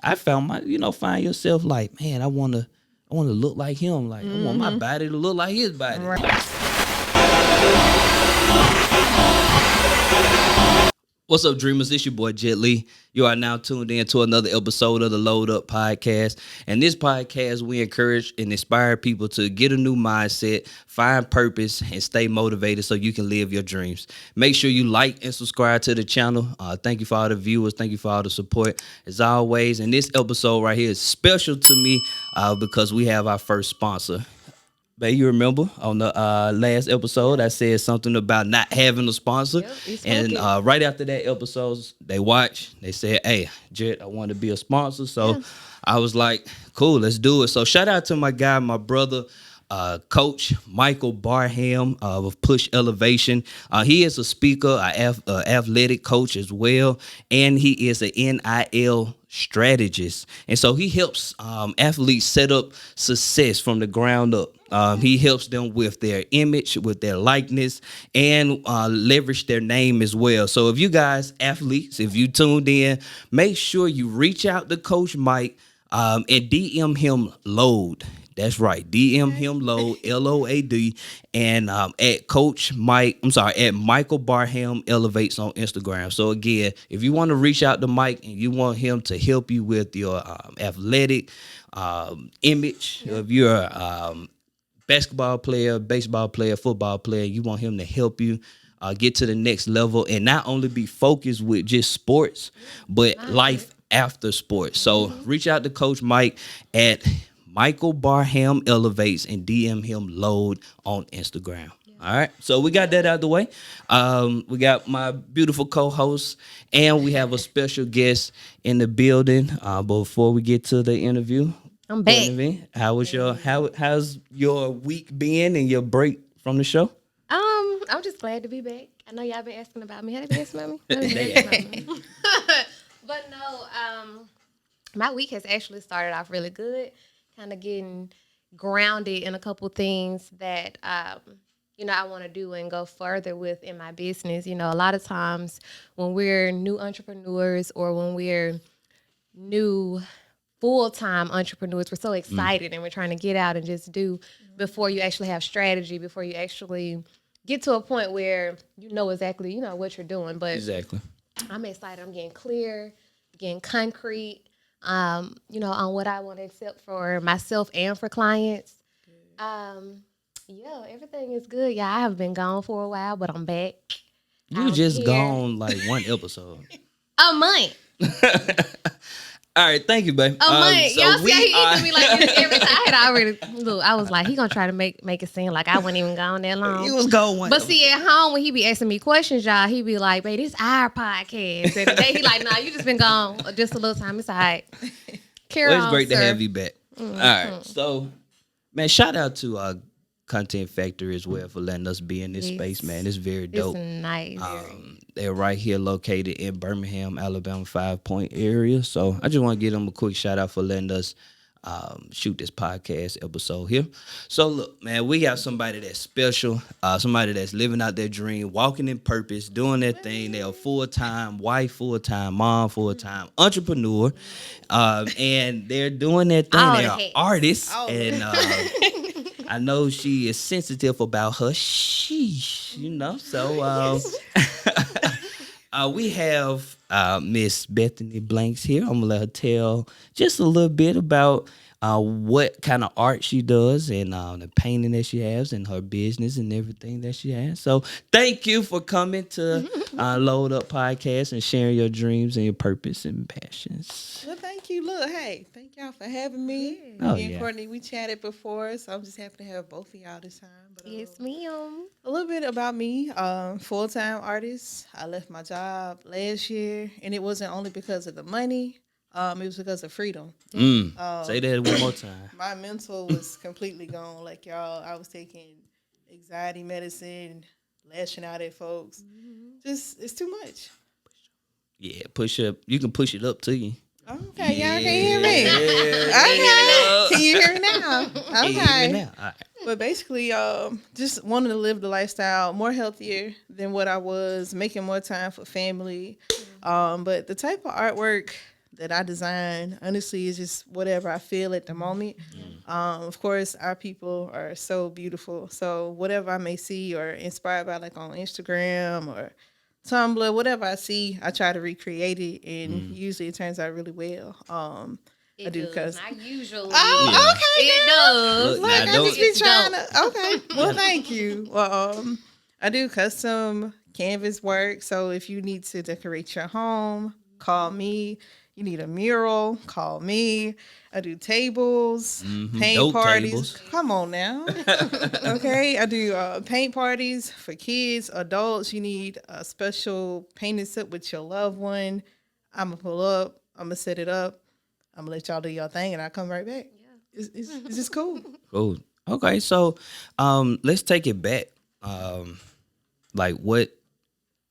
I found find yourself like, man, I wanna look like him. Like I want my body to look like his body. Right. What's up, dreamers? It's your boy Jet Lee. You are now tuned in to another episode of the Load Up Podcast. And this podcast, we encourage and inspire people to get a new mindset, find purpose, and stay motivated so you can live your dreams. Make sure you like and subscribe to the channel. Thank you for all the viewers. Thank you for all the support. As always, and this episode right here is special to me because we have our first sponsor. Babe, you remember on the last episode, I said something about not having a sponsor. Yep, and right after that episode, they watched. They said, hey, Jet, I want to be a sponsor. So I was like, cool, let's do it. So shout out to my guy, my brother, Coach Michael Barham of Push Elevation. He is a speaker, athletic coach as well, and he is an NIL strategist. And so he helps athletes set up success from the ground up. He helps them with their image, with their likeness, and leverage their name as well. So if you guys, athletes, if you tuned in, make sure you reach out to Coach Mike and DM him load. That's right. DM him load, LOAD, and at Michael Barham Elevates on Instagram. So again, if you want to reach out to Mike and you want him to help you with your athletic image, if you're a basketball player, baseball player, football player, you want him to help you get to the next level and not only be focused with just sports, but life after sports. So reach out to Coach Mike at Michael Barham Elevates and DM him load on Instagram. All right. So we got that out of the way. We got my beautiful co-host and we have a special guest in the building. But before we get to the interview, I'm back. Cortne, how's your week been and your break from the show? I'm just glad to be back. I know y'all been asking about me. Have they been asking about me? But no, my week has actually started off really good. Kind of getting grounded in a couple things that I want to do and go further with in my business. A lot of times when we're new entrepreneurs or when we're new full-time entrepreneurs, we're so excited and we're trying to get out and just do before you actually have strategy, before you actually get to a point where you know exactly what you're doing. But exactly, I'm excited. I'm getting clear, getting concrete. On what I want to accept for myself and for clients. Everything is good. Yeah, I have been gone for a while, but I'm back. You just gone like one episode. A month. All right, thank you, babe. A month. Y'all see how he eats me like this every time. I was like, he gonna try to make it seem like I wasn't even gone that long. You was gone one. But see, at home when he be asking me questions, y'all, he be like, babe, this our podcast. And today he like, nah, you just been gone just a little time. It's all right. It's great to have you back. Mm-hmm. All right, so man, shout out to Content Factory as well for letting us be in this space, man. It's very dope. It's nice. They're right here located in Birmingham, Alabama, 5 Point area. So I just want to give them a quick shout out for letting us shoot this podcast episode here. So look, man, we got somebody that's special, somebody that's living out their dream, walking in purpose, doing their thing. They're a full-time wife, full-time mom, full-time entrepreneur, and they're doing their thing. They're artists, and I know she is sensitive about her sheesh, So we have Miss Bethany Blanks here. I'm gonna let her tell just a little bit about what kind of art she does and the painting that she has and her business and everything that she has. So thank you for coming to Load Up Podcast and sharing your dreams and your purpose and passions. Well, thank you. Look, hey, thank y'all for having me. Me and Cortne, we chatted before, so I'm just happy to have both of y'all this time. But, yes, ma'am. A little bit about me. Full-time artist. I left my job last year, and it wasn't only because of the money. It was because of freedom. Say that one more time. My mental was completely gone. Like, y'all, I was taking anxiety medicine, lashing out at folks. Just, it's too much. Yeah, push up. You can push it up to you. Okay, y'all can hear me. Okay, can you hear me now? Okay. Hear me now. All right. But basically, just wanting to live the lifestyle more healthier than what I was, making more time for family. But the type of artwork that I design. Honestly, it's just whatever I feel at the moment. Of course, our people are so beautiful. So whatever I may see or inspired by, like on Instagram or Tumblr, whatever I see, I try to recreate it, and usually it turns out really well. I It do does. because Not usually. oh, Yeah. okay, It girl. does. Look, Look, now I don't. just be It's trying dope. to. Okay, well, thank you. Well, I do custom canvas work. So if you need to decorate your home, call me. You need a mural, call me. I do tables, paint Dope parties. tables. Come on now. Okay, I do paint parties for kids, adults. You need a special painting set with your loved one. I'm gonna pull up. I'm gonna set it up. I'm gonna let y'all do your thing, and I come right back. It's just cool. Cool. Okay, so let's take it back. Like what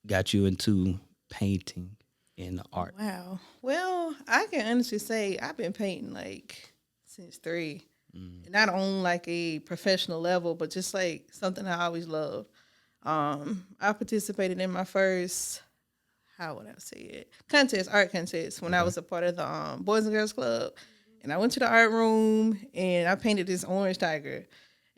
got you into painting and art? Wow. Well, I can honestly say I've been painting like since 3. Not on like a professional level, but just like something I always loved. I participated in my first, how would I say it, art contest when I was a part of the Boys and Girls Club. And I went to the art room and I painted this orange tiger.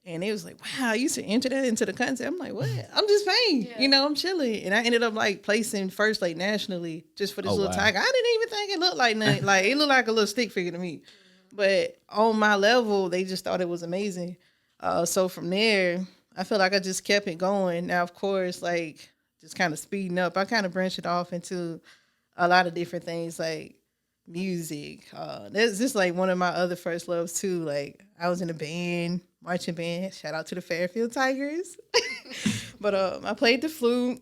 And it was like, wow, you should enter that into the contest. I'm like, what? I'm just painting. You know, I'm chilling. And I ended up like placing first like nationally just for this Oh, little wow. tiger. I didn't even think it looked like nothing. Like it looked like a little stick figure to me. But on my level, they just thought it was amazing. So from there, I feel like I just kept it going. Now, of course, like just kind of speeding up, I kind of branched it off into a lot of different things like music. That's just like one of my other first loves too. Like I was in a band, marching band. Shout out to the Fairfield Tigers. But I played the flute.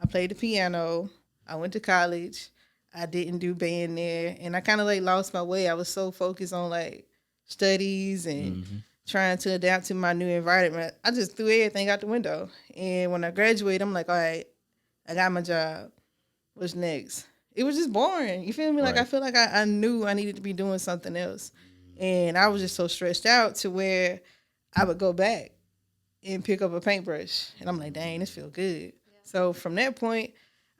I played the piano. I went to college. I didn't do band there, and I kind of like lost my way. I was so focused on like studies and trying to adapt to my new environment. I just threw everything out the window. And when I graduated, I'm like, all right, I got my job. What's next? It was just boring. You feel me? Like I Right. feel like I knew I needed to be doing something else. And I was just so stressed out to where I would go back and pick up a paintbrush. And I'm like, dang, this feel good. So from that point,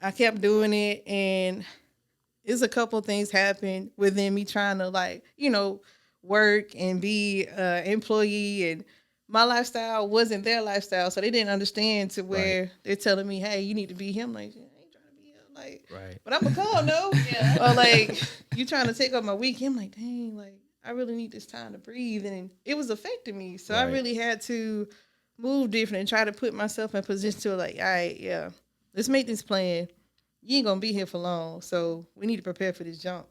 I kept doing it, and it's a couple things happened within me trying to like, work and be an employee, and my lifestyle wasn't their lifestyle. So they didn't understand to where they're telling me, hey, you need to be him. Like, I ain't trying to be him. Like, Right. but I'm a call, no. Or like, you trying to take up my weekend. I'm like, dang, like, I really need this time to breathe. And it was affecting me. So I Right. really had to move different and try to put myself in position to like, all right, yeah, let's make this plan. You ain't gonna be here for long, so we need to prepare for this jump.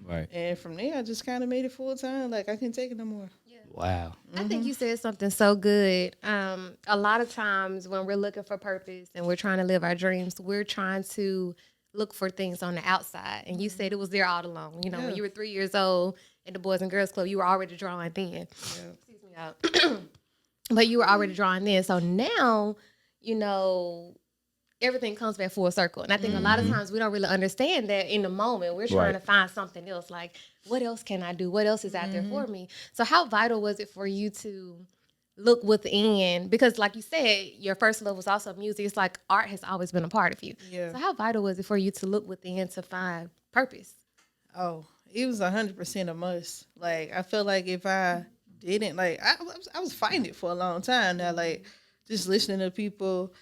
Right. And from there, I just kind of made it full time. Like I couldn't take it no more. Wow. I think you said something so good. A lot of times when we're looking for purpose and we're trying to live our dreams, we're trying to look for things on the outside. And you said it was there all along. You know, when you were 3 years old at the Boys and Girls Club, you were already drawing then. Excuse me, y'all. But you were already drawing then. So now, everything comes back full circle. And I think a lot of times we don't really understand that in the moment. We're trying to find something else. Like, what else can I do? What else is out there for me? So how vital was it for you to look within? Because like you said, your first love was also music. It's like art has always been a part of you. Yeah. So how vital was it for you to look within to find purpose? Oh, it was 100% a must. Like I felt like if I didn't, like I was fighting it for a long time now. Like just listening to people,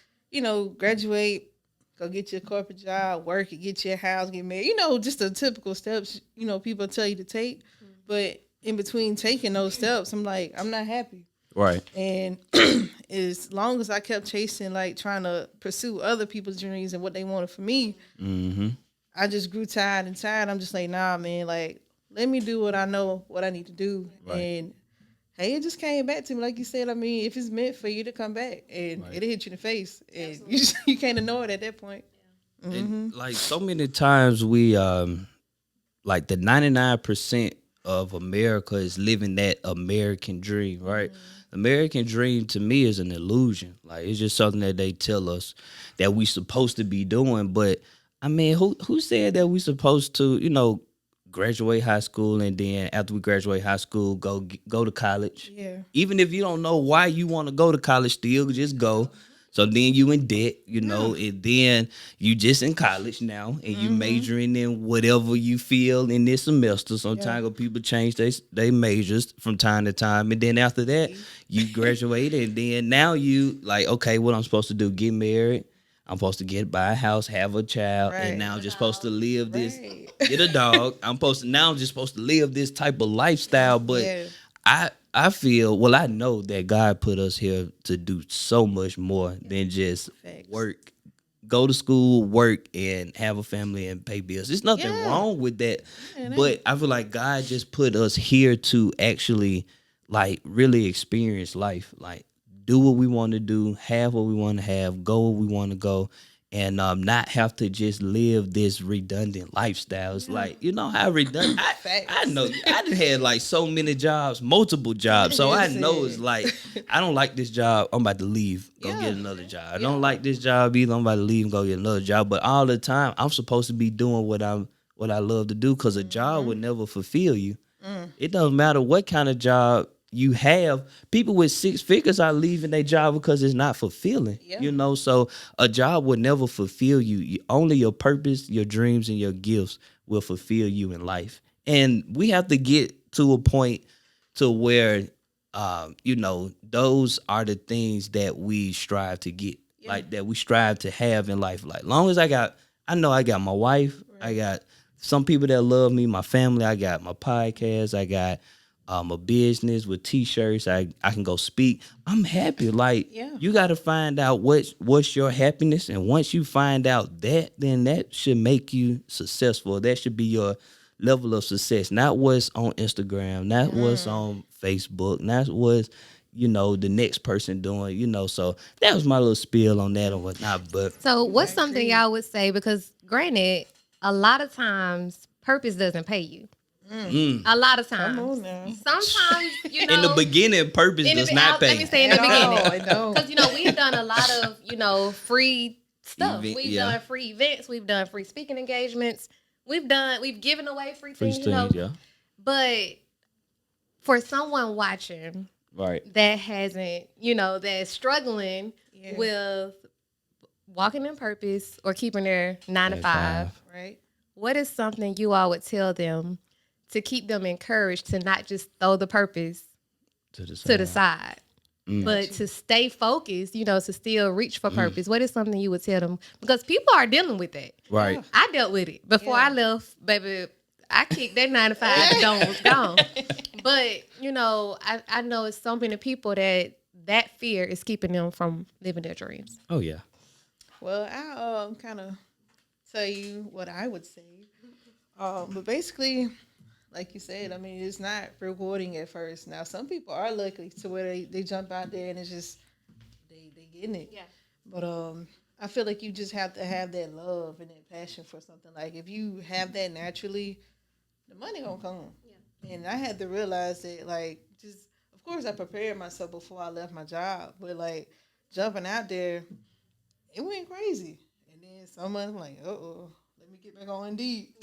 graduate, go get your corporate job, work, and get your house, get married. Just the typical steps, people tell you to take. But in between taking those steps, I'm like, I'm not happy. Right. And as long as I kept chasing, like trying to pursue other people's dreams and what they wanted for me, I just grew tired and tired. I'm just like, nah, man, like, let me do what I know, what I need to do. Right. And hey, it just came back to me. Like you said, I mean, if it's meant for you to come back, and it'll hit you in the face. And you can't ignore it at that point. And like so many times we like the 99% of America is living that American dream, right? American dream to me is an illusion. Like it's just something that they tell us that we supposed to be doing. But I mean, who said that we supposed to, graduate high school and then after we graduate high school, go to college? Yeah. Even if you don't know why you want to go to college, still just go. So then you in debt, and then you just in college now, and you majoring in whatever you feel in this semester. Sometimes people change they majors from time to time, and then after that, you graduate, and then now you like, okay, what I'm supposed to do? Get married. I'm supposed to buy a house, have a child, and now I'm just supposed to live this, get a dog. I'm just supposed to live this type of lifestyle. But I feel, well, I know that God put us here to do so much more than just work, go to school, work, and have a family and pay bills. There's nothing wrong with that. But I feel like God just put us here to actually like really experience life. Like do what we want to do, have what we want to have, go where we want to go, and not have to just live this redundant lifestyle. It's like, how redundant. I know I done had like so many jobs, multiple jobs. So I know it's like, I don't like this job, I'm about to leave, go get another job. I don't like this job either, I'm about to leave and go get another job. But all the time, I'm supposed to be doing what I love to do, because a job would never fulfill you. It doesn't matter what kind of job you have. People with 6 figures are leaving their job because it's not fulfilling. So a job will never fulfill you. Only your purpose, your dreams, and your gifts will fulfill you in life. And we have to get to a point to where those are the things that we strive to get, like that we strive to have in life. Like long as I know I got my wife, I got some people that love me, my family, I got my podcast, I got a business with t-shirts, I can go speak, I'm happy. Like you got to find out what's your happiness, and once you find out that, then that should make you successful. That should be your level of success, not what's on Instagram, not what's on Facebook, not what's the next person doing. So that was my little spiel on that and whatnot. But so what's something y'all would say, because granted, a lot of times purpose doesn't pay you. A lot of times. Come on now. Sometimes, in the beginning, purpose does not pay. Let me say in the beginning. Because, we've done a lot of, free stuff. We've yeah. done free events. We've done free speaking engagements. We've given away free things, yeah. But for someone watching that hasn't, that's struggling with walking in purpose or keeping their 9 to 5, right? What is something you all would tell them to keep them encouraged to not just throw the purpose to the side, but to stay focused, to still reach for purpose? What is something you would tell them? Because people are dealing with that. Right. I dealt with it. Before I left, baby, I kicked that 9 to 5, the dome was gone. But, I know it's so many people that fear is keeping them from living their dreams. Oh, yeah. Well, I'll kind of tell you what I would say. But basically, like you said, I mean, it's not rewarding at first. Now, some people are lucky to where they jump out there and it's just, they getting it. Yeah. But I feel like you just have to have that love and that passion for something. Like, if you have that naturally, the money gonna come. Yeah. And I had to realize that, like, just, of course, I prepared myself before I left my job. But, like, jumping out there, it went crazy. And then some months I'm like, let me get back on Indeed.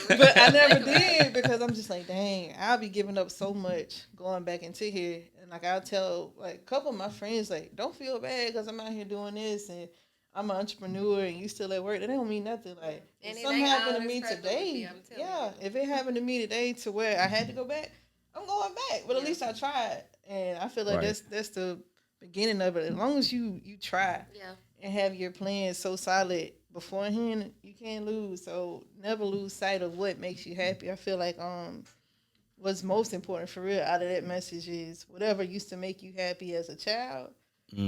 But I never did, because I'm just like, dang, I'll be giving up so much going back into here. And like, I'll tell like a couple of my friends, like, don't feel bad because I'm out here doing this and I'm an entrepreneur and you still at work. That don't mean nothing. Like, if something happened to me today, if it happened to me today to where I had to go back, I'm going back. But at least I tried. And I feel like that's the beginning of it. As long as you try and have your plan so solid beforehand, you can't lose. So never lose sight of what makes you happy. I feel like what's most important for real out of that message is whatever used to make you happy as a child,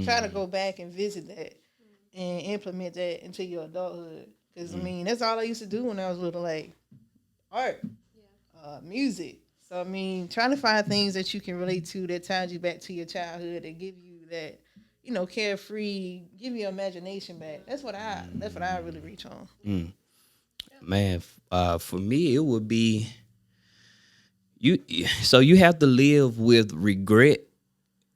try to go back and visit that and implement that into your adulthood. Because I mean, that's all I used to do when I was little, like art, music. So I mean, trying to find things that you can relate to that ties you back to your childhood, that give you that, carefree, give your imagination back. That's what I really reach on. Man, for me, it would be you. So you have to live with regret,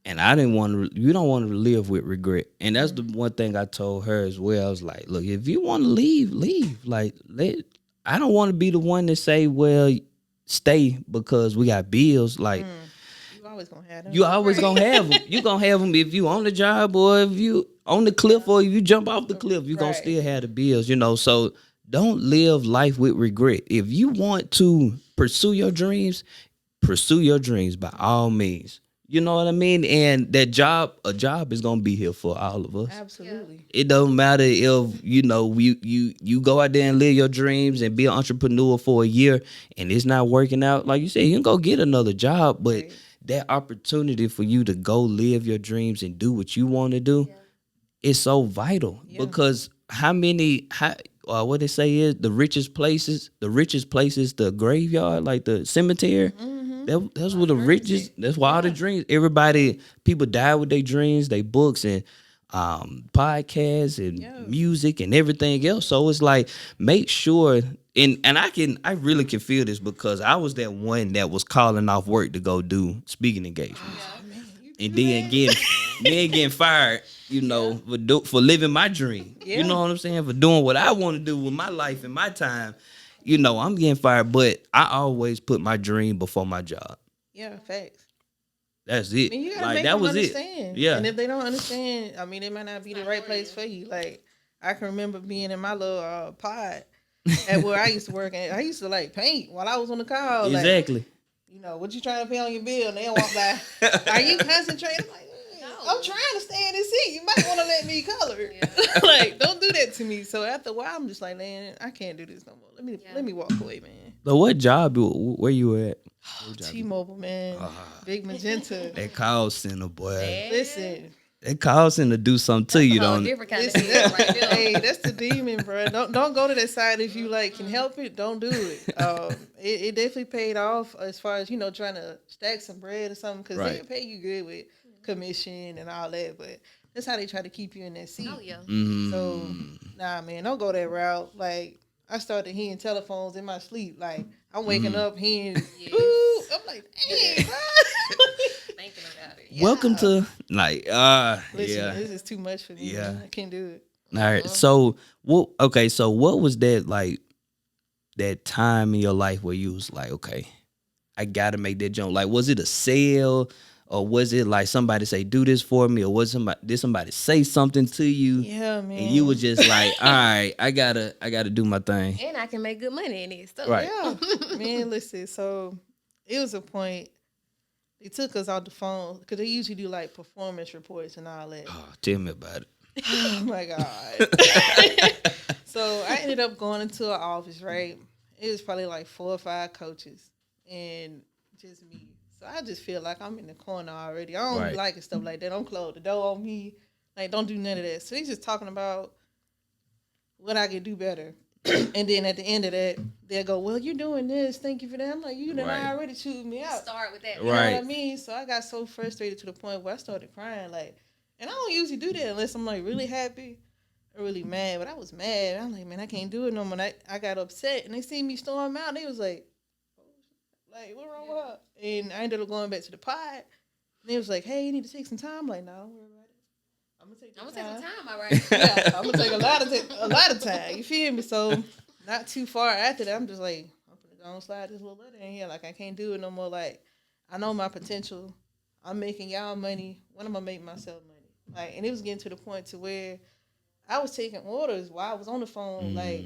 and you don't want to live with regret. And that's the one thing I told her as well. I was like, look, if you want to leave, leave. Like, I don't want to be the one to say, well, stay because we got bills. Like, always gonna have them. You always gonna have them. You gonna have them if you on the job or if you on the cliff or if you jump off the cliff. You gonna Right. still have the bills, you know. So don't live life with regret. If you want to pursue your dreams by all means. You know what I mean? And a job is gonna be here for all of us. Absolutely. It don't matter if you go out there and live your dreams and be an entrepreneur for a year and it's not working out. Like you said, you can go get another job, but Right. that opportunity for you to go live your dreams and do what you want to do is so vital. Yeah. Because what they say is the richest places, the graveyard, like the cemetery. That's where the richest. That's why all the dreams. People die with their dreams, their books, and podcasts and music and everything else. So it's like make sure. And I really can feel this because I was that one that was calling off work to go do speaking engagements, and then getting fired. You know, for living my dream. Yeah. You know what I'm saying? For doing what I want to do with my life and my time. You know, I'm getting fired, but I always put my dream before my job. Yeah, facts. That's it. I mean, you gotta Like make that them was understand. it. Yeah. And if they don't understand, I mean, it might not be the right place for you. Like, I can remember being in my little pod at where I used to work, and I used to like paint while I was on the call. Exactly. Like, you know, what you trying to pay on your bill? And they walk by. Are you concentrating? I'm like, I'm trying to stay in this seat. You might want to let me color. Like, don't do that to me. So after a while, I'm just like, man, I can't do this no more. Let me walk away, man. So what job? Where you at? T-Mobile, man. Big Magenta. That call center, boy. Listen. That call center do something to you, don't it? Different kind of Listen, thing right there. hey, that's the demon, bro. Don't go to that side if you like can help it. Don't do it. It definitely paid off as far as trying to stack some bread or something because they can pay you good with commission and all that, but that's how they try to keep you in that seat. Oh yeah. So nah, man, don't go that route. Like I started hearing telephones in my sleep. Like I'm waking up hearing, ooh, I'm like, dang, bro. Thinking about it. Yeah. Welcome to Listen, this is too much for me. Yeah. Man. I can't do it. All right. So what was that like? That time in your life where you was like, okay, I gotta make that jump. Like, was it a sale? Or was it like somebody say, do this for me? Or did somebody say something to you? Yeah, man. And you were just like, all right, I gotta do my thing. And I can make good money in it. So. Right. Yeah, man. Listen, so it was a point. They took us off the phone because they usually do like performance reports and all that. Oh, tell me about it. Oh my God. So I ended up going into an office, right? It was probably like 4 or 5 coaches and just me. So I just feel like I'm in the corner already. I don't like it, stuff like that. Don't close the door on me. Like, don't do none of that. So he's just talking about what I could do better. And then at the end of that, they'll go, well, you're doing this. Thank you for that. I'm like, you done already chewed me out. Start with that. You know what I mean? So I got so frustrated to the point where I started crying. Like, and I don't usually do that unless I'm like really happy or really mad. But I was mad. I'm like, man, I can't do it no more. I got upset. And they seen me storm out. They was like, what wrong with her? And I ended up going back to the pod. And they was like, hey, you need to take some time. I'm like, no, don't worry about it. I'm gonna take some time, all right. Yeah, I'm gonna take a lot of time. You feel me? So not too far after that, I'm just like, I'm gonna slide this little letter in here. Like I can't do it no more. Like I know my potential. I'm making y'all money. When am I make myself money? Like, and it was getting to the point to where I was taking orders while I was on the phone, like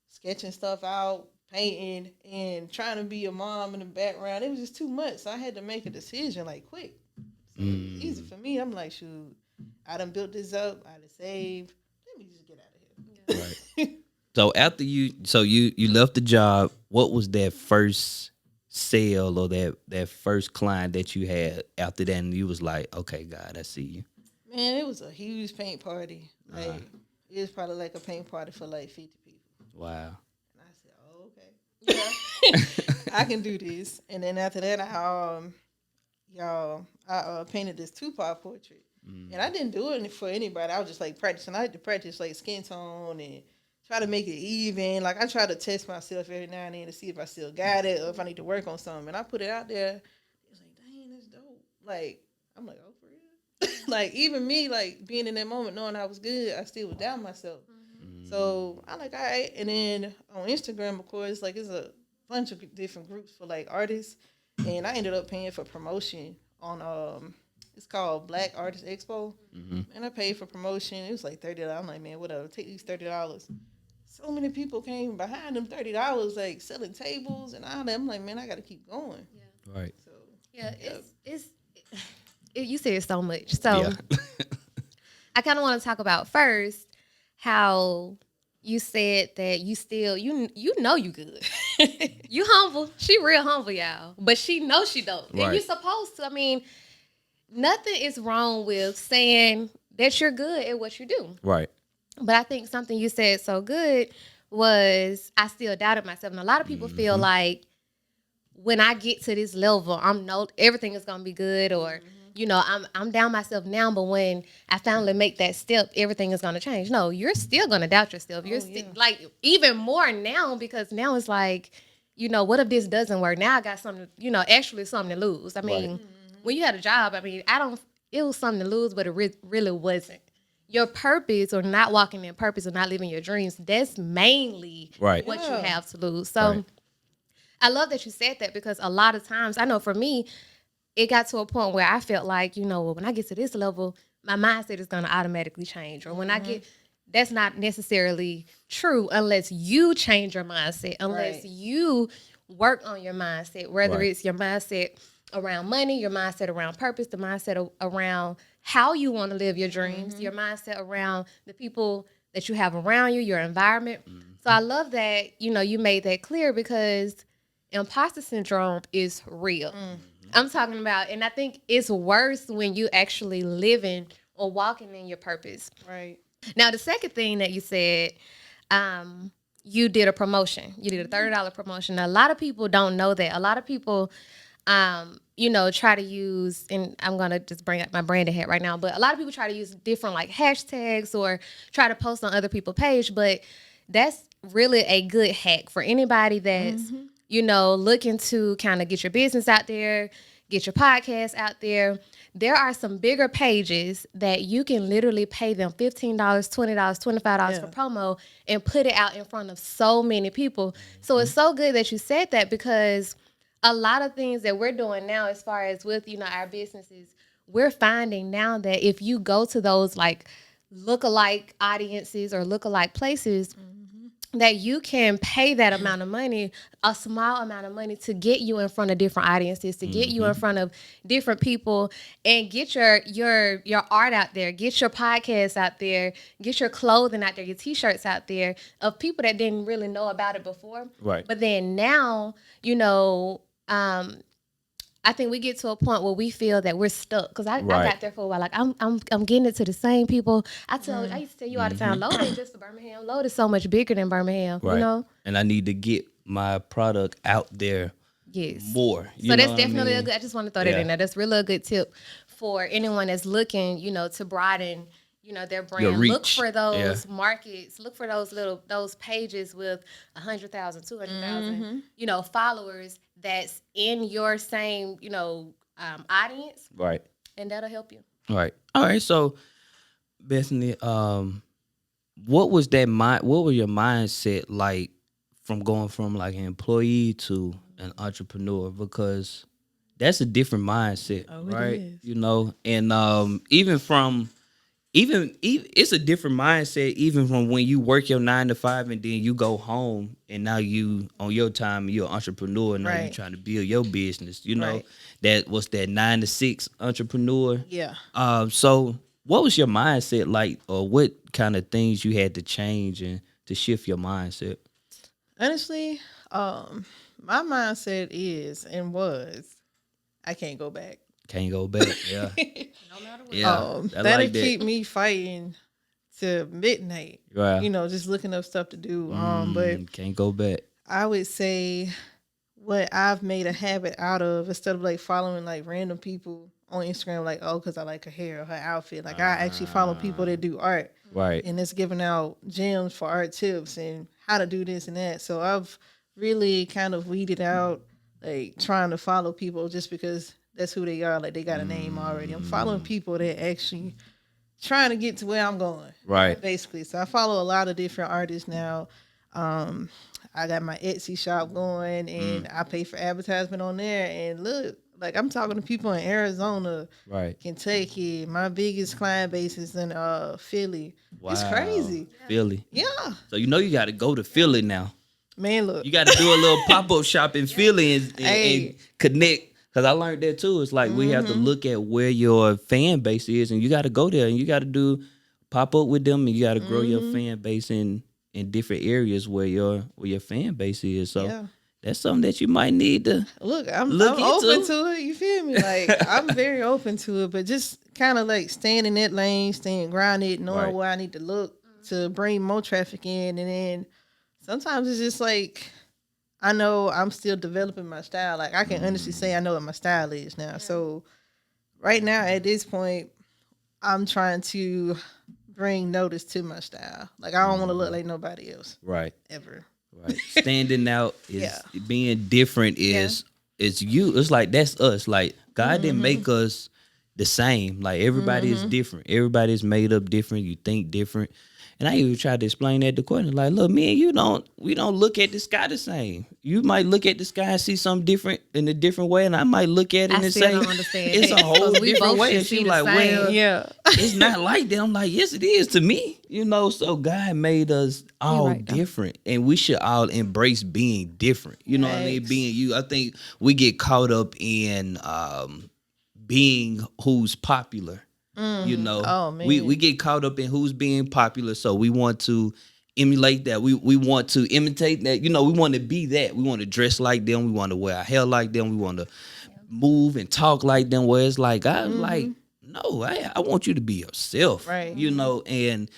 sketching stuff out, painting, and trying to be a mom in the background. It was just too much. So I had to make a decision, like, quick. So it was easy for me. I'm like, shoot, I done built this up. I done saved. Let me just get out of here. Right. So after you left the job, what was that first sale or that first client that you had after that? And you was like, okay, God, I see you. Man, it was a huge paint party. Like, it was probably like a paint party for like 50 people. Wow. Yeah, I can do this. And then after that, I painted this Tupac portrait. And I didn't do it for anybody. I was just like practicing. I had to practice like skin tone and try to make it even. Like I try to test myself every now and then to see if I still got it or if I need to work on something. And I put it out there. It was like, dang, that's dope. Like, I'm like, oh, for real? Like, even me, like, being in that moment, knowing I was good, I still was down myself. So I like, all right. And then on Instagram, of course, like it's a bunch of different groups for like artists. And I ended up paying for promotion on it's called Black Artist Expo, and I paid for promotion. It was like $30. I'm like, man, whatever, take these $30. So many people came behind them $30, like selling tables and all that. I'm like, man, I got to keep going. Right. So Yeah, yeah. you said so much. So Yeah. I kind of want to talk about first how you said that you still you know you good. You humble. She real humble, y'all. But she knows she don't. And Right. you're supposed to. I mean, nothing is wrong with saying that you're good at what you do. Right. But I think something you said so good was I still doubted myself. And a lot of people feel like when I get to this level, everything is gonna be good, or I'm down myself now. But when I finally make that step, everything is gonna change. No, you're still gonna doubt yourself. You're still like even more now, because now it's like, what if this doesn't work? Now I got something, actually something to lose. I mean, when you had a job, I mean, it was something to lose, but it really wasn't. Your purpose, or not walking in purpose, or not living your dreams, that's mainly Right. what you Yeah. have to lose. So. Right. I love that you said that, because a lot of times, I know for me, it got to a point where I felt like, when I get to this level, my mindset is going to automatically change. Or when I get, that's not necessarily true unless you change your mindset, unless Right. you work on your mindset, whether Right. it's your mindset around money, your mindset around purpose, the mindset around how you want to live your dreams, your mindset around the people that you have around you, your environment. So I love that, you made that clear, because imposter syndrome is real. I'm talking about, and I think it's worse when you actually living or walking in your purpose. Right. Now, the second thing that you said, you did a promotion. You did a $30 promotion. Now, a lot of people don't know that. A lot of people, try to use, and I'm gonna just bring up my branding hat right now, but a lot of people try to use different like hashtags or try to post on other people's page, but that's really a good hack for anybody that's looking to kind of get your business out there, get your podcast out there. There are some bigger pages that you can literally pay them $15, $20, $25 for promo and put it out in front of so many people. So it's so good that you said that, because a lot of things that we're doing now, as far as with, our businesses, we're finding now that if you go to those like lookalike audiences or lookalike places, that you can pay that amount of money, a small amount of money, to get you in front of different audiences, to get you in front of different people, and get your art out there, get your podcast out there, get your clothing out there, your t-shirts out there, of people that didn't really know about it before. Right. But then now, I think we get to a point where we feel that we're stuck. Because I got there for a while. Like, I'm getting it to the same people. I used to tell you all the time, Load ain't just for Birmingham. Load is so much bigger than Birmingham. Right. And I need to get my product out there more. So that's definitely a good. I just want to throw that in there. That's really a good tip for anyone that's looking, to broaden, their brand. Look for those markets. Look for those pages with 100,000, 200,000, followers that's in your same, audience. Right. And that'll help you. Right. All right. So, Bethany, what was what were your mindset like from going from like an employee to an entrepreneur? Because that's a different mindset, right? Is. And even it's a different mindset even from when you work your 9 to 5 and then you go home and now you on your time you're an entrepreneur and now you're trying to build your business. That was that 9 to 6 entrepreneur. Yeah. So what was your mindset like, or what kind of things you had to change and to shift your mindset? Honestly, my mindset is and was, I can't go back. Can't go back. Yeah. No matter what. Yeah. That'll keep me fighting to midnight. Right. Just looking up stuff to do. But can't go back. I would say what I've made a habit out of, instead of like following like random people on Instagram, like, because I like her hair or her outfit. Like, I actually follow people that do art. Right. And it's giving out gems for art tips and how to do this and that. So I've really kind of weeded out like trying to follow people just because that's who they are. Like, they got a name already. I'm following people that actually trying to get to where I'm going. Right. Basically. So I follow a lot of different artists now. I got my Etsy shop going and I pay for advertisement on there. And look, Like I'm talking to people in Arizona, Right. Kentucky. My biggest client base is in Philly. It's Wow. crazy. Philly. Yeah. So you got to go to Philly now. Man, look. You got to do a little pop up shop in Philly and Hey. connect. Because I learned that too. It's like we have to look at where your fan base is, and you got to go there and you got to do pop up with them, and you got to grow your fan base in different areas where your fan base is. So Yeah. that's something that you might need to Look, I'm look open into. to it. You feel me? Like I'm very open to it, but just kind of like staying in that lane, staying grounded, knowing Right. where I need to look to bring more traffic in, and then sometimes it's just like I know I'm still developing my style. Like I can honestly say I know what my style is now. So right now at this point, I'm trying to bring notice to my style. Like I don't want to look like nobody else Right. ever. Right. Standing out is Yeah. being different is you. It's like that's us. Like God didn't make us the same. Like everybody is different. Everybody's made up different. You think different. And I even tried to explain that to Cortne. Like, look, me and you we don't look at the sky the same. You might look at the sky and see something different in a different way, and I might look at it I and still say don't understand it's that, a whole 'cause we different both way. should And she see the like, same. well, Yeah. it's not like that. I'm like, yes, it is to me. So God made us all right, though. different, and we should all embrace being different. You know what I mean? Thanks. Being you. I think we get caught up in being who's popular. Oh, man. We get caught up in who's being popular, so we want to emulate that. We want to imitate that. We want to be that. We want to dress like them. We want to wear our hair like them. We want to move and talk like them. Where it's like I like no, I want you to be yourself. Right. And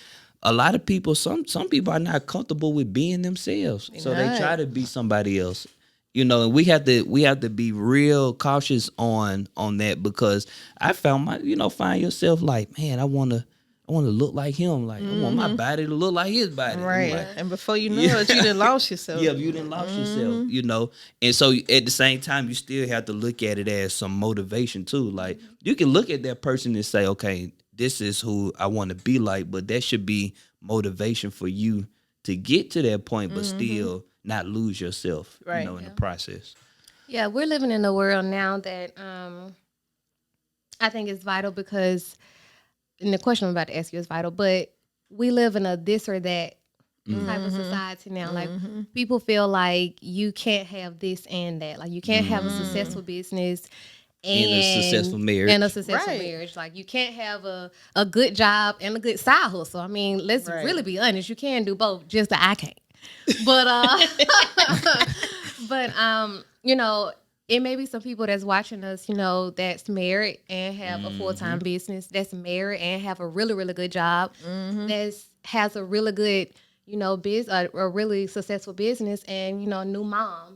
a lot of people, some people are not comfortable with being themselves, so they not. try to be somebody else. And we have to be real cautious on that, because I found find yourself like, man, I wanna look like him. Like I want my body to look like his body. Right. Like, And before you know it, you done lost yourself. yeah, you done lost yourself. And so at the same time, you still have to look at it as some motivation too. Like you can look at that person and say, okay, this is who I want to be like, but that should be motivation for you to get to that point, but still not lose yourself, Right. in the process. Yeah, we're living in a world now that I think is vital because, and the question I'm about to ask you is vital, but we live in a this or that type of society now. Like people feel like you can't have this and that. Like you can't have a successful business and a successful marriage. And a successful Right. marriage. Like you can't have a good job and a good side hustle. I mean, let's Right. really be honest. You can do both, just that I can't. But it may be some people that's watching us, that's married and have a full-time business, that's married and have a really, really good job, has a really good, a really successful business, and, new mom.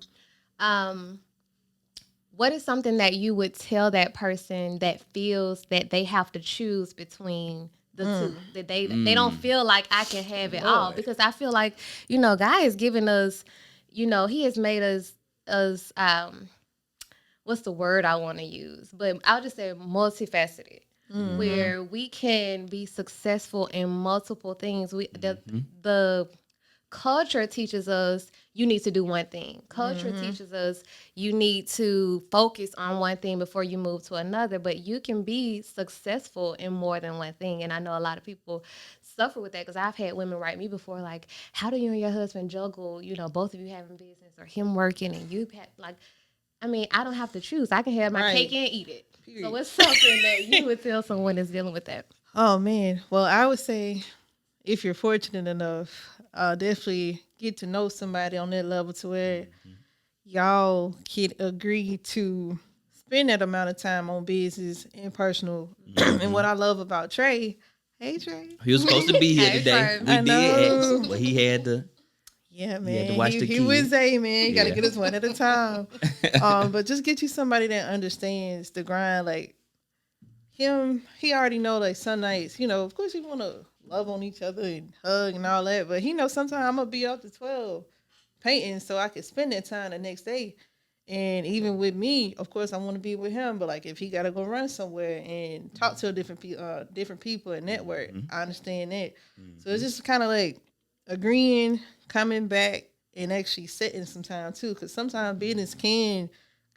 What is something that you would tell that person that feels that they have to choose between the two, that they don't feel like I can have it all? Because I feel like, God has given us, he has made us what's the word I want to use? But I'll just say multifaceted, where we can be successful in multiple things. The culture teaches us you need to do one thing. Culture teaches us you need to focus on one thing before you move to another, but you can be successful in more than one thing. And I know a lot of people suffer with that, because I've had women write me before, like, how do you and your husband juggle, both of you having business or him working and you like, I mean, I don't have to choose. I can have my Right. cake and eat it. Period. So it's something that you would tell someone that's dealing with that. Oh man. Well, I would say if you're fortunate enough, definitely get to know somebody on that level to where y'all can agree to spend that amount of time on business and personal. And what I love about Trey, hey Trey. He was supposed to be here Hey, today. Fern. We I did know. ask, but he had to. Yeah, to man. watch the He kid. was a man. You got to Yeah. get us one at a time. But just get you somebody that understands the grind. Like him, he already know like some nights, of course he want to love on each other and hug and all that. But he knows sometimes I'm going to be up to 12 painting so I can spend that time the next day. And even with me, of course, I want to be with him. But like if he got to go run somewhere and talk to different people and network, I understand that. So it's just kind of like agreeing, coming back, and actually setting some time too. Because sometimes business can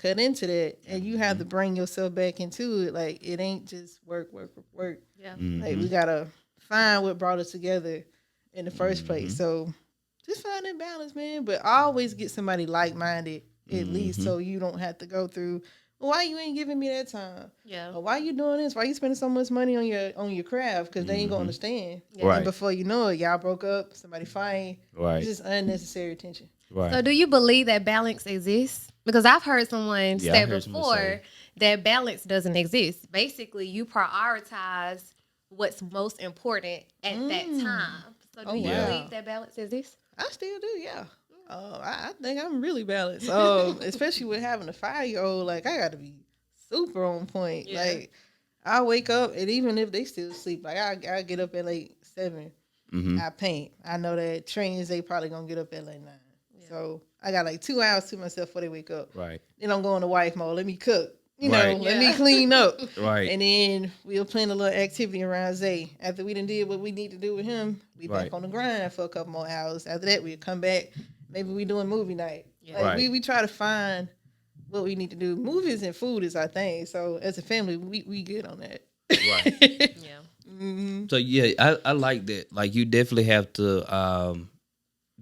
cut into that, and you have to bring yourself back into it. Like it ain't just work. Yeah. Like we gotta find what brought us together in the first place. So just find that balance, man. But always get somebody like minded at least, so you don't have to go through. Well, why you ain't giving me that time? Yeah. Or why you doing this? Why you spending so much money on your craft? Because they ain't gonna understand. Yeah. Right. And before you know it, y'all broke up. Somebody fighting. Right. It's just unnecessary attention. Right. So do you believe that balance exists? Because I've heard someone Yeah, I say heard someone before say. that balance doesn't exist. Basically, you prioritize what's most important at that time. So do you wow. believe that balance exists? I still do, yeah. I think I'm really balanced. Especially with having a 5-year-old, like I got to be super on point. Yeah. Like I wake up, and even if they still sleep, like I get up at like 7. I paint. I know that trainers they probably gonna get up at like 9. So I got like 2 hours to myself before they wake up. Right. Then I'm going to wife mode. Let me cook. You Right. know, let me clean up. Right. And then we'll plan a little activity around Zay. After we done did what we need to do with him, we Right. back on the grind for a couple more hours. After that, we'll come back. Maybe we doing movie night. Yeah. Like Right. we try to find what we need to do. Movies and food is our thing. So as a family, we good on that. Right. Yeah. So yeah, I like that. Like you definitely have to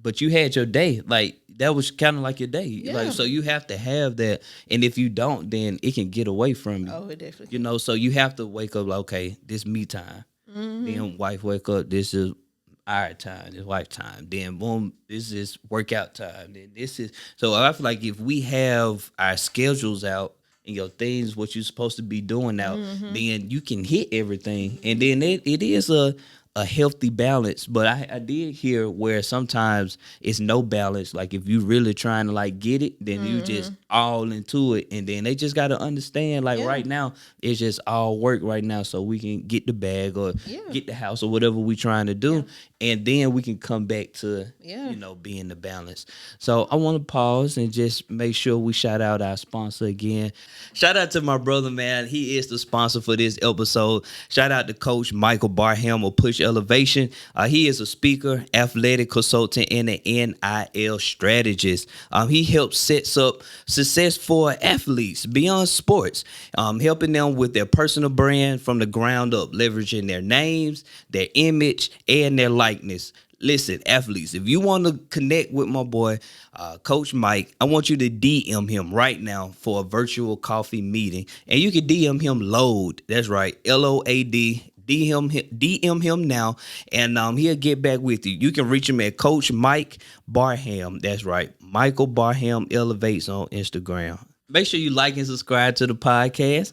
but you had your day. Like that was kind of like your day. Yeah. Like so you have to have that. And if you don't, then it can get away from you. Oh, it definitely. You know, so you have to wake up like, okay, this me time. Then wife wake up, this is our time, this wife time. Then boom, this is workout time. Then this is so I feel like if we have our schedules out and your things, what you're supposed to be doing out, then you can hit everything. And then it is a healthy balance. But I did hear where sometimes it's no balance. Like if you really trying to like get it, then you just all into it. And then they just got to understand like right now, it's just all work right now. So we can get the bag or get the house or whatever we trying to do. And then we can come back to, you know, being the balance. So I want to pause and just make sure we shout out our sponsor again. Shout out to my brother, man. He is the sponsor for this episode. Shout out to Coach Michael Barham of Push Elevation. He is a speaker, athletic consultant, and an NIL strategist. He helps sets up success for athletes beyond sports, helping them with their personal brand from the ground up, leveraging their names, their image, and their likeness. Listen, athletes, if you want to connect with my boy, Coach Mike, I want you to DM him right now for a virtual coffee meeting. And you can DM him LOAD. That's right, LOAD. DM him now, and he'll get back with you. You can reach him at Coach Mike Barham. That's right, Michael Barham Elevates on Instagram. Make sure you like and subscribe to the podcast.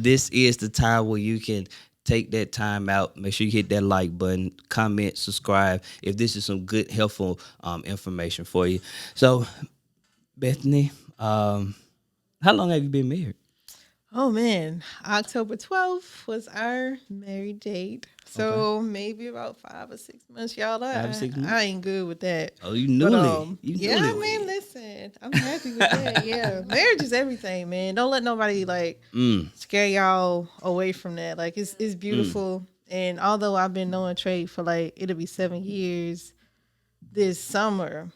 This is the time where you can take that time out. Make sure you hit that like button, comment, subscribe if this is some good, helpful information for you. So, Bethany, how long have you been married? Oh man, October 12th was our married date. So maybe about 5 or 6 months, y'all. 5 or 6 months? I ain't good with that. Oh, you newly. Yeah, man, listen, I'm happy with that. Yeah, marriage is everything, man. Don't let nobody like scare y'all away from that. Like it's beautiful. And although I've been knowing Trey for like it'll be 7 years this summer,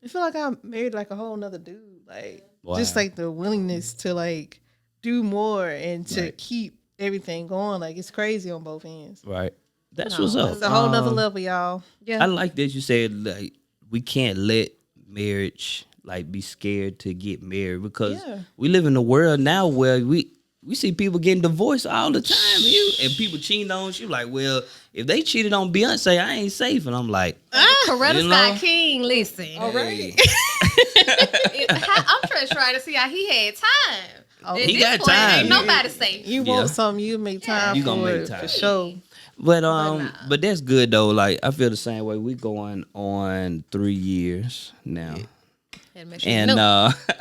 I feel like I married like a whole nother dude. Like just like the willingness to like do more and to keep everything going. Like it's crazy on both ends. Right. That's what's up. It's a whole nother level, y'all. Yeah. I like that you said like we can't let marriage like be scared to get married because we live in a world now where we see people getting divorced all the time. And people cheating on you. Like, well, if they cheated on Beyonce, I ain't safe. And I'm like, Coretta you know? Scott King, listen. All right. I'm just trying to see how he had time. Oh, At he this got point, time. Ain't nobody safe. You want something, you make time You for gonna make it, time. for sure. But that's good though. Like I feel the same way. We going on 3 years now. And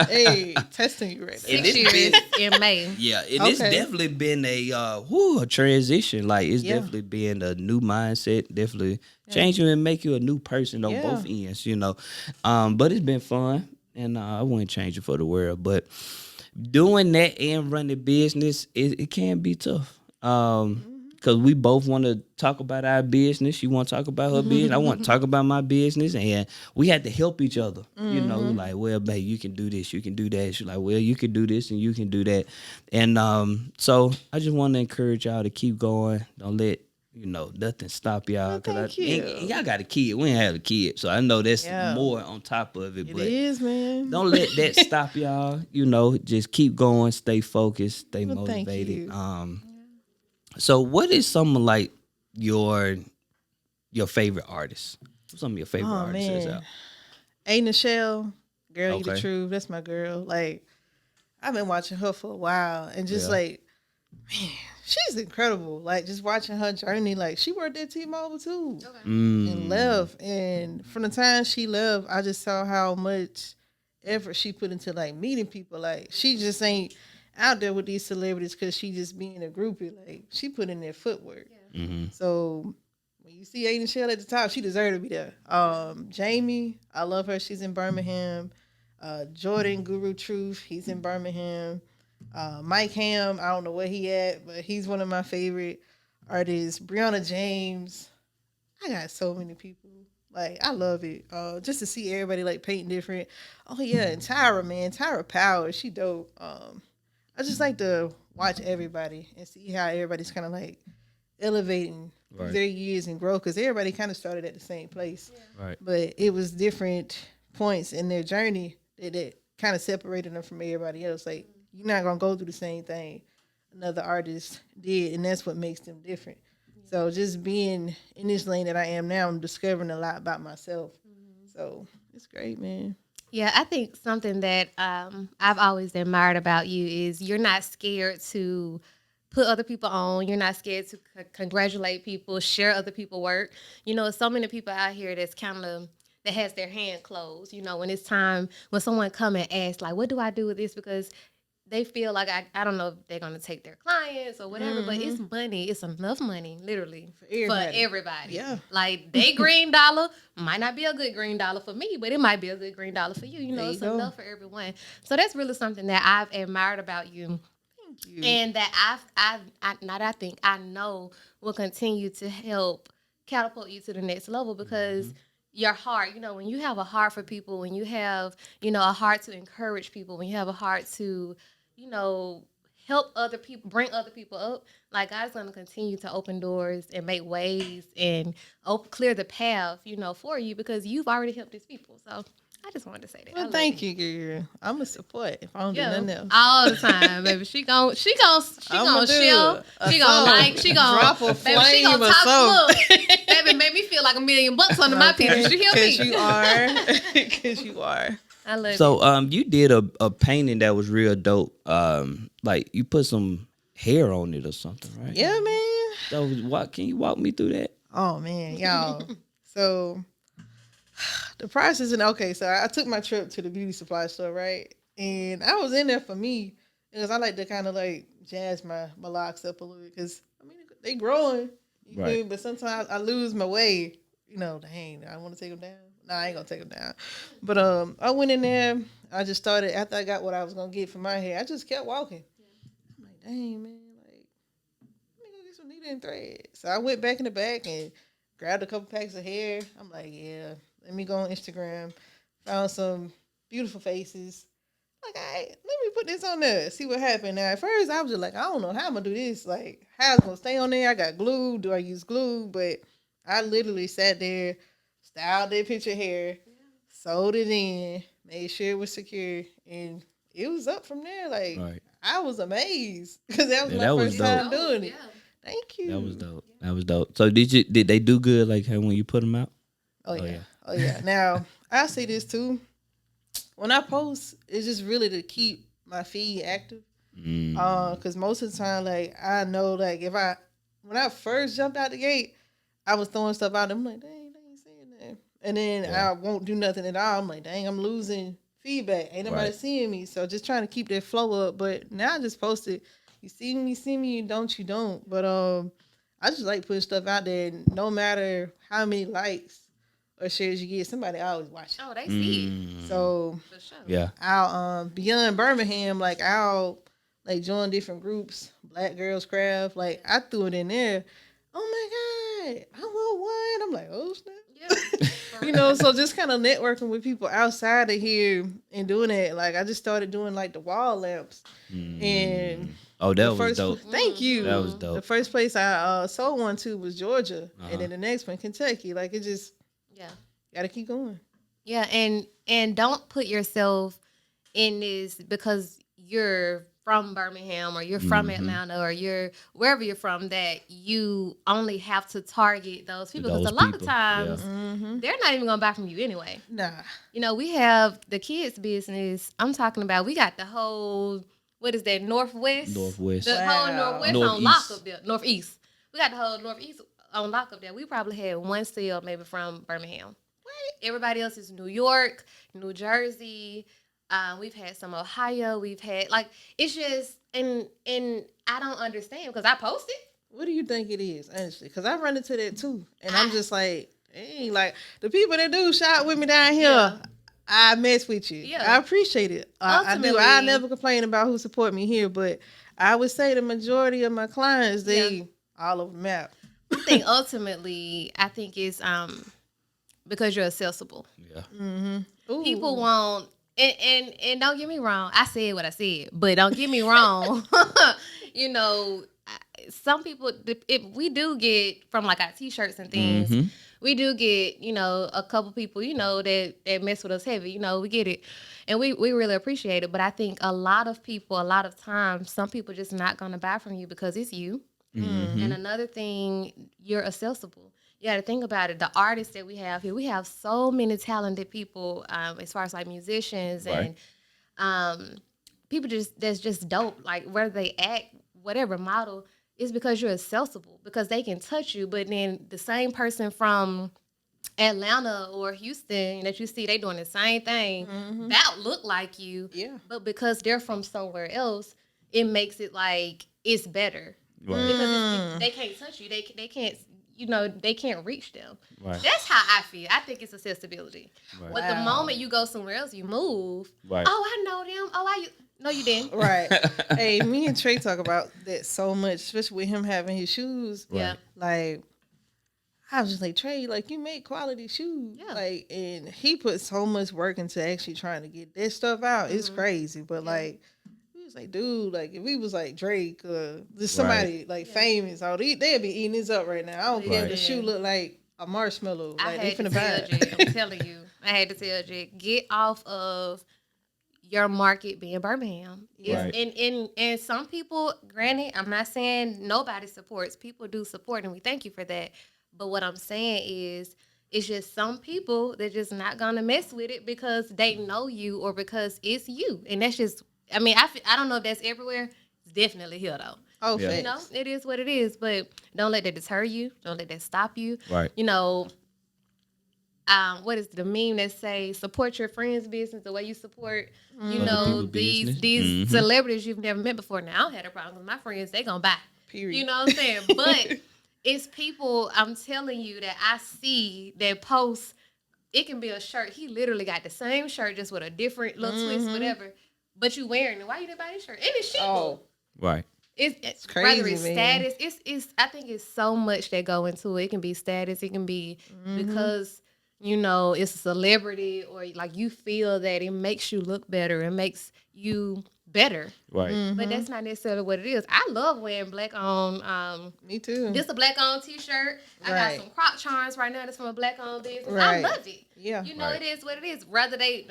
Hey, testing you right now. 6 years in May. yeah, it's definitely been a transition. Like it's definitely been a new mindset. Definitely change you and make you a new person on both ends. You know, but it's been fun, and I wouldn't change it for the world. But doing that and running business, it can be tough. because we both want to talk about our business. She want to talk about her business. I want to talk about my business, and we had to help each other. You know, like, well, babe, you can do this, you can do that. She's like, well, you can do this and you can do that. And so I just want to encourage y'all to keep going. Don't let nothing stop y'all. Well, thank you. Y'all got a kid. We ain't had a kid, so I know that's Yeah. more on top of it. It But is, man. don't let that stop y'all. Just keep going, stay focused, stay Well, thank motivated. you. So what is some of like your favorite artists? Who's some of your favorite Oh, artists that's man. out? A. Nichelle, Girl, You the Okay. Truth. That's my girl. Like, I've been watching her for a while, and just Yeah. like, man, she's incredible. Like, just watching her journey. Like, she worked at T-Mobile too, and left. And from the time she left, I just saw how much effort she put into like meeting people. Like, she just ain't out there with these celebrities because she just being a groupie. Like, she put in their footwork. So when you see Aiden Shell at the top, she deserved to be there. Jamie, I love her. She's in Birmingham. Jordan Guru Truth, he's in Birmingham. Mike Ham, I don't know where he at, but he's one of my favorite artists. Brianna James. I got so many people. Like, I love it. Just to see everybody like painting different. Oh yeah, and Tyra, man. Tyra Power, she dope. I just like to watch everybody and see how everybody's kind of like elevating through their years and grow, because everybody kind of started at the same place. Right. But it was different points in their journey that kind of separated them from everybody else. Like, you're not going to go through the same thing another artist did, and that's what makes them different. So just being in this lane that I am now, I'm discovering a lot about myself. So it's great, man. Yeah, I think something that I've always admired about you is you're not scared to put other people on. You're not scared to congratulate people, share other people's work. So many people out here that's kind of that has their hand closed. When it's time, when someone come and ask, like, what do I do with this? Because they feel like I don't know if they're gonna take their clients or whatever, but it's money. It's enough money, literally, for everybody. Yeah. Like, they green dollar might not be a good green dollar for me, but it might be a good green dollar for you. There you It's go. enough for everyone. So that's really something that I've admired about you. Thank you. And that I know will continue to help catapult you to the next level, because your heart, when you have a heart for people, when you have, a heart to encourage people, when you have a heart to, help other people, bring other people up, like, God's going to continue to open doors and make ways and clear the path, for you, because you've already helped these people. So I just wanted to say that. Well, thank you, girl. I'm a support if I don't do nothing else. All the time, baby. She gon' share, a she gon' like, she gon' drop a baby, she gon' flame or talk. something. Look, baby, made me feel like $1,000,000 under my picture. She hear me? Because you are. Because you are. I love it. So you did a painting that was real dope. Like, you put some hair on it or something, right? Yeah, man. That was Can you walk me through that? Oh, man, y'all. So the price isn't okay. So I took my trip to the beauty supply store, right? And I was in there for me because I like to kind of like jazz my locks up a little bit, because they growing. You feel me? But sometimes I lose my way. Dang, I want to take them down. Nah, I ain't gonna take them down. But I went in there. I just started after I got what I was gonna get for my hair. I just kept walking. I'm like, dang, man, like, let me go get some needle and thread. So I went back in the back and grabbed a couple packs of hair. I'm like, yeah, let me go on Instagram. Found some beautiful faces. Like, all right, let me put this on there, see what happened. Now, at first, I was just like, I don't know how I'm gonna do this. Like, how it's gonna stay on there? I got glue. Do I use glue? But I literally sat there, styled their picture hair, sewed it in, made sure it was secure, and it was up from there. Like, I was amazed because that was my first time doing it. Thank you. That was dope. That was dope. So did they do good, like, when you put them out? Oh yeah. Now, I say this too. When I post, it's just really to keep my feed active. Because most of the time, like, I know, like, when I first jumped out the gate, I was throwing stuff out. I'm like, dang, they ain't saying that. And then I won't do nothing at all. I'm like, dang, I'm losing feedback. Ain't nobody seeing me. So just trying to keep that flow up. But now I just post it. You see me, you don't. But I just like putting stuff out there. And no matter how many likes or shares you get, somebody always watch it. Oh, they see it. So For sure. Yeah. I'll beyond Birmingham, like, I'll like join different groups, Black Girls Craft. Like I threw it in there. Oh my God, I want one. I'm like, oh snap. So just kind of networking with people outside of here and doing it. Like I just started doing like the wall lamps. And Oh, that was dope. thank you. That was dope. The first place I sold one to was Georgia, Uh-huh. and then the next one Kentucky. Like it just Yeah. gotta keep going. Yeah, and don't put yourself in this because you're from Birmingham or you're from Atlanta or you're wherever you're from that you only have to target those people because Those a lot of people, times Mm-hmm. they're not even gonna buy from you anyway. Nah. We have the kids business. I'm talking about. We got the whole what is that Northwest? Northwest. The whole Wow. Northwest on Northeast. lock up there. Northeast. We got the whole Northeast on lock up there. We probably had one sale maybe from Birmingham. Everybody else is New York, New Jersey. We've had some Ohio. We've had it's just and I don't understand because I posted. What do you think it is, honestly? Because I run into that too, and I'm just like, hey, like the people that do shop with me down here. Yeah. I mess with you. Yeah. I appreciate it. I do. Ultimately- I never complain about who support me here, but I would say the majority of my clients, they all over the map. I think ultimately, I think it's because you're accessible. Yeah. Ooh. People won't and don't get me wrong, I said what I said, but don't get me wrong. Some people, if we do get from like our t-shirts and things, we do get a couple people that mess with us heavy. We get it, and we really appreciate it. But I think a lot of people, a lot of times, some people just not gonna buy from you because it's you. And another thing, you're accessible. You got to think about it. The artists that we have here, we have so many talented people as far as like musicians Right. and people that's just dope. Like where they act, whatever model, is because you're accessible because they can touch you. But then the same person from Atlanta or Houston that you see, they doing the same thing that look like you. Yeah. But because they're from somewhere else, it makes it like it's better. Right. Because they can't touch you. They can't, they can't reach them. Right. That's how I feel. I think it's accessibility. Right. But the moment you go somewhere else, you move. Right. Oh, I know them. Oh, no, you didn't. Right. Hey, me and Trey talk about that so much, especially with him having his shoes. Yeah. Like, I was just like, Trey, like, you make quality shoes. Yeah. Like, and he put so much work into actually trying to get that stuff out. It's crazy. But, like, he was like, dude, like, if we was like Drake or just somebody like famous, they'd be eating this up right now. I don't care if the shoe look like a marshmallow. I Like, they had to finna tell buy it. Jake, I'm telling you. I had to tell Jake, get off of your market being Birmingham. Right. And some people, granted, I'm not saying nobody supports. People do support, and we thank you for that. But what I'm saying is, it's just some people that just not gonna mess with it because they know you or because it's you, and that's just. I mean, I don't know if that's everywhere. It's definitely here though. Oh, Yeah. facts. It is what it is. But don't let that deter you. Don't let that stop you. Right. What is the meme that say support your friend's business the way you support, people's these business. celebrities you've never met before. Now I don't have a problem with my friends; they gonna buy. Period. You know what I'm saying? But it's people. I'm telling you that I see that post. It can be a shirt. He literally got the same shirt just with a different little twist, whatever. But you wearing it. Why you didn't buy this shirt? And it's cheaper. Oh. Right. It's crazy, whether it's man. status. It's I think it's so much that go into it. It can be status. It can be because it's a celebrity or like you feel that it makes you look better. It makes you better. Right. But that's not necessarily what it is. I love wearing black on. Me too. This a black on t-shirt. I Right. got some crop charms right now. That's from a black on business. I Right. love it. Yeah. Right. It is what it is. Whether they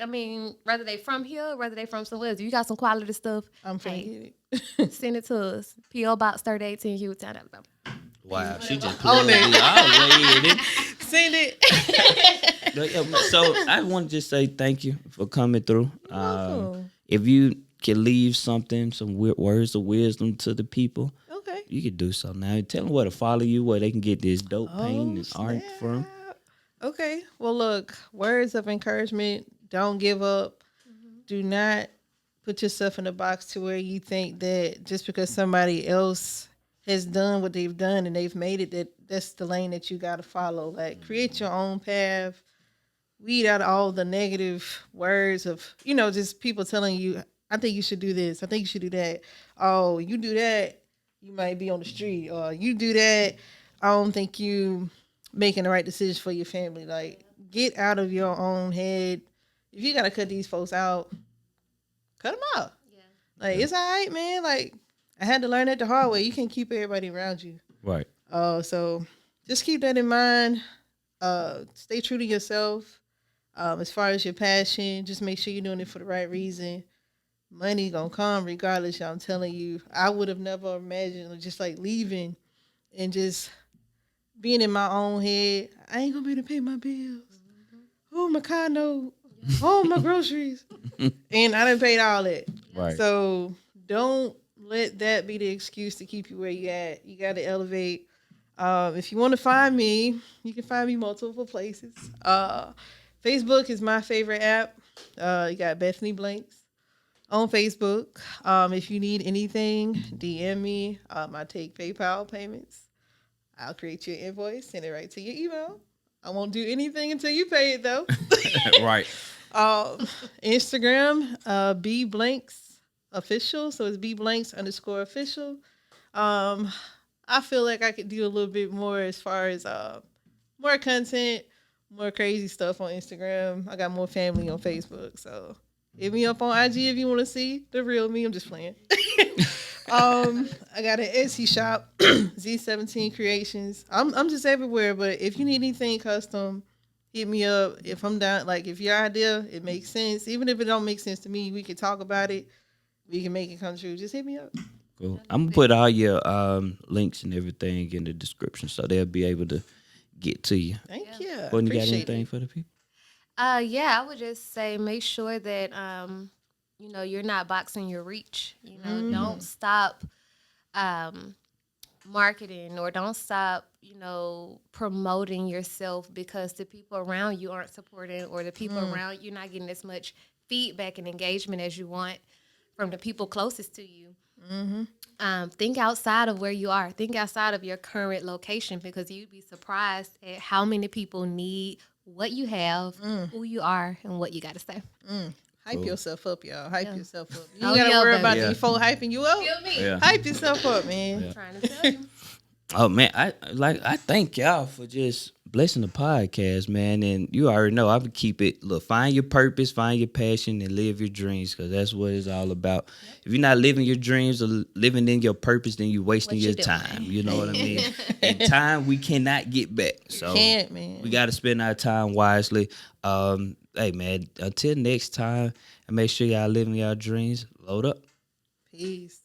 from here, whether they from somewhere else. You got some quality stuff. I'm finna Hey, get it. send it to us. P.O. Box 3018, Hewtown, Alabama. Wow. She just On put it all the way in. Send it. So I want to just say thank you for coming through. welcome. If you can leave some words of wisdom to the people, Okay. you could do so now. Tell them where to follow you, where they can get this dope painting and art from. Okay. Well, look, words of encouragement. Don't give up. Do not put yourself in a box to where you think that just because somebody else has done what they've done and they've made it, that's the lane that you got to follow. Like, create your own path. Weed out all the negative words of, just people telling you I think you should do this. I think you should do that. Oh, you do that, you might be on the street. Or you do that, I don't think you making the right decision for your family. Like, get out of your own head. If you gotta cut these folks out, cut them out. Yeah. Like, it's all right, man. Like, I had to learn that the hard way. You can't keep everybody around you. Right. So just keep that in mind. Stay true to yourself. As far as your passion, just make sure you're doing it for the right reason. Money gonna come regardless. I'm telling you, I would have never imagined just like leaving and just being in my own head. I ain't gonna be able to pay my bills. Oh, my condo. Oh, my groceries. And I done paid all that. Right. So don't let that be the excuse to keep you where you at. You got to elevate. If you want to find me, you can find me multiple places. Facebook is my favorite app. You got Bethany Blanks on Facebook. If you need anything, DM me. I take PayPal payments. I'll create your invoice, send it right to your email. I won't do anything until you pay it, though. Right. Instagram, B Blanks official. So it's B Blanks _official. I feel like I could do a little bit more as far as more content, more crazy stuff on Instagram. I got more family on Facebook. So hit me up on IG if you want to see the real me. I'm just playing. I got an Etsy shop, Z17 Creations. I'm just everywhere, but if you need anything custom, hit me up. If I'm down, like if your idea it makes sense, even if it don't make sense to me, we can talk about it. We can make it come true. Just hit me up. Cool. I'm gonna put all your links and everything in the description so they'll be able to get to you. Thank you. Courtne, you got Appreciate anything it. for the people? Yeah, I would just say make sure that you're not boxing your reach. Don't stop marketing or don't stop, promoting yourself because the people around you aren't supporting or the people around you not getting as much feedback and engagement as you want from the people closest to you. Think outside of where you are. Think outside of your current location because you'd be surprised at how many people need what you have, who you are, and what you got to say. Hype yourself up, y'all. Hype yourself up. You Oh, gotta yeah, worry baby. about Yeah. these folk hyping you up. Feel me? Yeah. Hype yourself up, man. Yeah. Trying to tell you. Oh man, I thank y'all for just blessing the podcast, man. And you already know I would keep it. Look, find your purpose, find your passion, and live your dreams because that's what it's all about. If you're not living your dreams or living in your purpose, then you're wasting What your you doing? time. You know what I mean? And time we cannot get back. So Can't, man. we got to spend our time wisely. Hey man, until next time, and make sure y'all living your dreams. Load up. Peace.